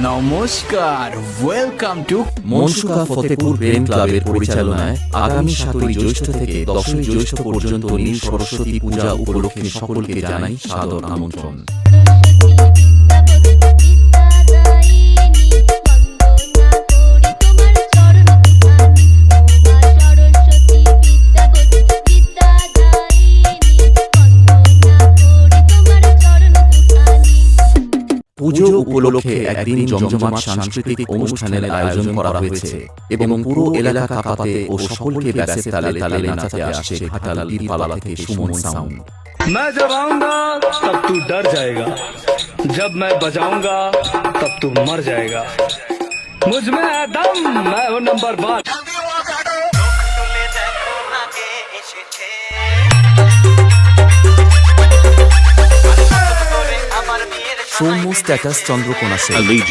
নমস্কার, welcome to Mansuka Fatehpur প্রেম ক্লাবের পরিচালনায় আগামী 7ই জ্যৈষ্ঠ থেকে 10ই জ্যৈষ্ঠ পর্যন্ত নীল সরস্বতী পূজা উপলক্ষে সকলকে জানাই সাদর আমন্ত্রণ। পুজো উপলক্ষে একদিন জমজমাট সাংস্কৃতিক অনুষ্ঠানের আয়োজন করা হয়েছে এবং পুরো এলাকা কাঁপাতে ও সকলকে ব্যাসের তালে তালে নাচাতে আসছে ঘাটাল পীরপালা থেকে সুমন সাউন্ড। मैं जब आऊंगा तब तू डर जाएगा, जब मैं बजाऊंगा तब तू मर जाएगा। मुझ में है दम, मैं हूं नंबर 1। সৌম্য স্ট্যাটাস চন্দ্রকোনা সেন।